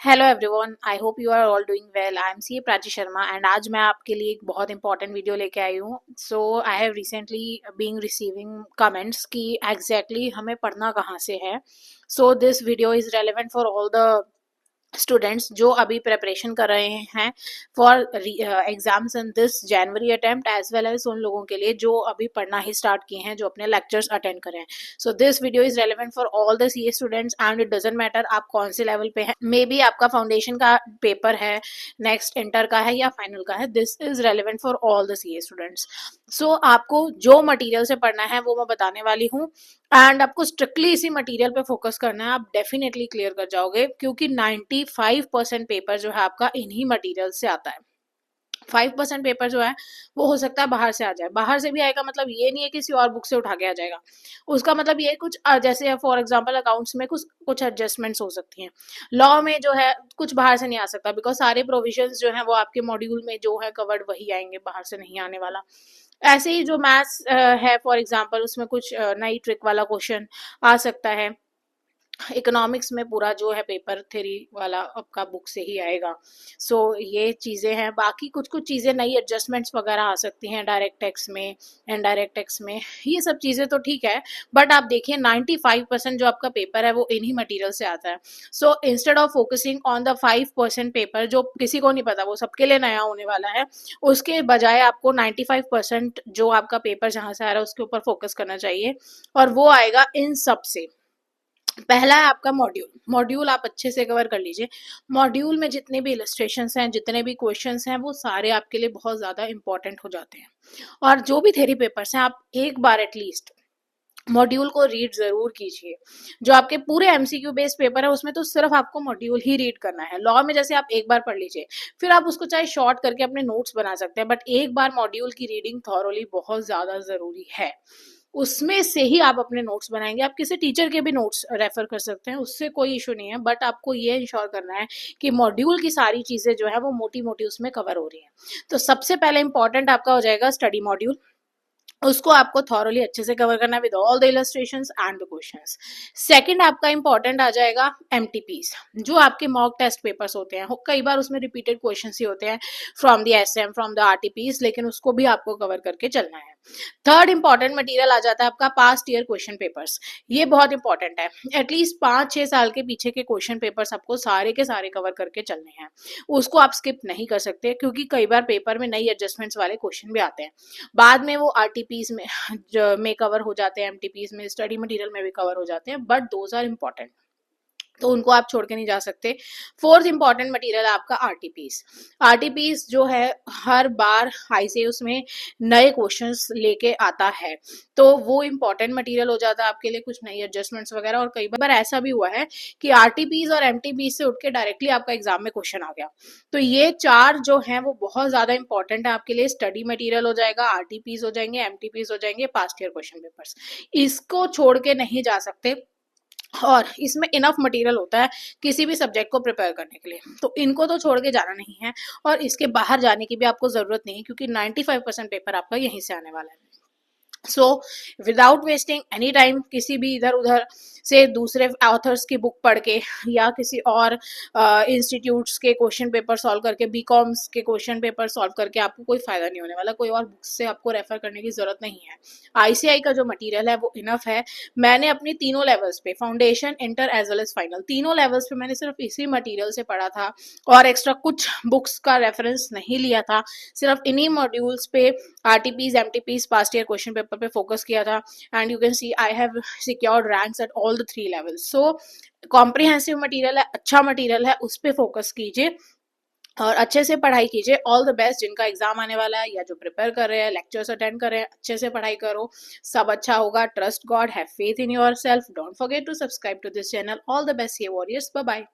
Hello everyone, I hope you are all doing well. I am C Prachi Sharma and आज मैं आपके लिए एक बहुत इंपॉर्टेंट वीडियो लेके आई हूँ। So I have recently being receiving comments कि एग्जैक्टली हमें पढ़ना कहाँ से है। So this video is relevant for all the students जो अभी प्रिपरेशन कर रहे हैं for exams in this January attempt, as well as उन लोगों के लिए जो अभी पढ़ना ही स्टार्ट किए हैं, जो अपने लेक्चर्स अटेंड करें। So this video is relevant for all the CA students and it doesn't matter आप कौन से लेवल पे हैं। मे बी आपका फाउंडेशन का पेपर है, नेक्स्ट इंटर का है या फाइनल का है, this is relevant for all the CA students. So आपको जो मटीरियल से पढ़ना है वो मैं बताने वाली हूँ एंड आपको स्ट्रिक्टली इसी मटेरियल पे फोकस करना है। आप डेफिनेटली क्लियर कर जाओगे क्योंकि 95% पेपर जो है आपका इन्हीं मटेरियल से आता है। 5% पेपर जो है वो हो सकता है बाहर से आ जाए। बाहर से भी आएगा मतलब ये नहीं है किसी और बुक से उठा के आ जाएगा। उसका मतलब ये कुछ जैसे फॉर एग्जांपल अकाउंट्स में कुछ कुछ एडजस्टमेंट्स हो सकती हैं। लॉ में जो है कुछ बाहर से नहीं आ सकता बिकॉज सारे प्रोविजंस जो है वो आपके मॉड्यूल में जो है कवर्ड वही आएंगे, बाहर से नहीं आने वाला। ऐसे ही जो मैथ्स है फॉर एग्जांपल, उसमें कुछ नई ट्रिक वाला क्वेश्चन आ सकता है। इकोनॉमिक्स में पूरा जो है पेपर थ्योरी वाला आपका बुक से ही आएगा। सो ये चीज़ें हैं। बाकी कुछ कुछ चीज़ें नई एडजस्टमेंट्स वगैरह आ सकती हैं डायरेक्ट टैक्स में, इनडायरेक्ट टैक्स में, ये सब चीज़ें तो ठीक है। बट आप देखिए 95% जो आपका पेपर है वो इन्हीं मटेरियल से आता है। So instead of focusing on the 5% paper जो किसी को नहीं पता, वो सबके लिए नया होने वाला है, उसके बजाय आपको 95% जो आपका पेपर जहाँ से आ रहा है उसके ऊपर फोकस करना चाहिए। और वो आएगा इन सब से। पहला है आपका मॉड्यूल। मॉड्यूल आप अच्छे से कवर कर लीजिए। मॉड्यूल में जितने भी इलस्ट्रेशंस हैं, जितने भी क्वेश्चंस हैं, वो सारे आपके लिए बहुत ज़्यादा इंपॉर्टेंट हो जाते हैं। और जो भी थ्योरी पेपर्स हैं आप एक बार एटलीस्ट मॉड्यूल को रीड जरूर कीजिए। जो आपके पूरे एमसीक्यू बेस्ड पेपर है उसमें तो सिर्फ आपको मॉड्यूल ही रीड करना है। लॉ में जैसे आप एक बार पढ़ लीजिए, फिर आप उसको चाहे शॉर्ट करके अपने नोट्स बना सकते हैं, बट एक बार मॉड्यूल की रीडिंग थॉरोली बहुत ज्यादा जरूरी है। उसमें से ही आप अपने नोट्स बनाएंगे। आप किसी टीचर के भी नोट्स रेफर कर सकते हैं, उससे कोई इशू नहीं है, बट आपको ये इंश्योर करना है कि मॉड्यूल की सारी चीजें जो है वो मोटी मोटी उसमें कवर हो रही हैं। तो सबसे पहले इंपॉर्टेंट आपका हो जाएगा स्टडी मॉड्यूल। उसको आपको थॉरली अच्छे से कवर करना है with all the illustrations and the questions. Second आपका इंपॉर्टेंट आ जाएगा एमटीपीज, जो आपके मॉक टेस्ट पेपर्स होते हैं। कई बार उसमें रिपीटेड क्वेश्चंस ही होते हैं from the SM, from the RTPs, लेकिन उसको भी आपको कवर करके चलना है। थर्ड इंपॉर्टेंट मटेरियल आ जाता है आपका पास्ट ईयर क्वेश्चन पेपर्स। ये बहुत इंपॉर्टेंट है। एटलीस्ट 5-6 साल के पीछे के क्वेश्चन पेपर्स आपको सारे के सारे कवर करके चलने हैं। उसको आप स्किप नहीं कर सकते क्योंकि कई बार पेपर में नई एडजस्टमेंट्स वाले क्वेश्चन भी आते हैं। बाद में वो आरटीपीज में कवर हो जाते हैं, एमटीपीज में, स्टडी मटेरियल में भी कवर हो जाते हैं, बट दोज आर इंपॉर्टेंट, तो उनको आप छोड़ के नहीं जा सकते। फोर्थ इंपॉर्टेंट मटेरियल है आपका आरटीपीज। आरटीपीज जो है हर बार आईसीए उसमें नए क्वेश्चंस लेके आता है, तो वो इंपॉर्टेंट मटेरियल हो जाता है आपके लिए, कुछ नई एडजस्टमेंट्स वगैरह। और कई बार ऐसा भी हुआ है कि आरटीपीज और एमटीपीज से उठ के डायरेक्टली आपका एग्जाम में क्वेश्चन आ गया। तो ये चार जो है वो बहुत ज्यादा इंपॉर्टेंट है आपके लिए। स्टडी मटेरियल हो जाएगा, आरटीपीज हो जाएंगे, एमटीपीज हो जाएंगे, पास्ट ईयर क्वेश्चन पेपर्स। इसको छोड़ के नहीं जा सकते। और इसमें इनफ मटेरियल होता है किसी भी सब्जेक्ट को प्रिपेयर करने के लिए, तो इनको तो छोड़ के जाना नहीं है। और इसके बाहर जाने की भी आपको जरूरत नहीं, क्योंकि 95% पेपर आपका यहीं से आने वाला है। So without wasting any time, किसी भी इधर उधर से दूसरे ऑथर्स की बुक पढ़ के या किसी और इंस्टीट्यूट्स के क्वेश्चन पेपर सॉल्व करके, बीकॉम्स के क्वेश्चन पेपर सॉल्व करके आपको कोई फायदा नहीं होने वाला। कोई और बुक से आपको रेफर करने की जरूरत नहीं है। आईसीआई का जो मटेरियल है वो इनफ है। मैंने अपनी तीनों लेवल्स पे, foundation, inter as well as final, तीनों लेवल्स पे मैंने सिर्फ इसी मटेरियल से पढ़ा था और एक्स्ट्रा कुछ बुक्स का रेफरेंस नहीं लिया था। सिर्फ इन्हीं मॉड्यूल्स पे RTPs, MTPs, past year question paper पे फोकस किया था। And you can see I have secured ranks at all the 3 levels. So comprehensive material है, अच्छा मटेरियल है, उस पे फोकस कीजिए और अच्छे से पढ़ाई कीजिए। ऑल द बेस्ट जिनका एग्जाम आने वाला है या जो प्रिपेयर कर रहे हैं, लेक्चर्स अटेंड कर रहे हैं, अच्छे से पढ़ाई करो, सब अच्छा होगा। Trust God, have faith in yourself, don't forget to subscribe to this channel. All the best ये वॉरियर्स, बाय बाय।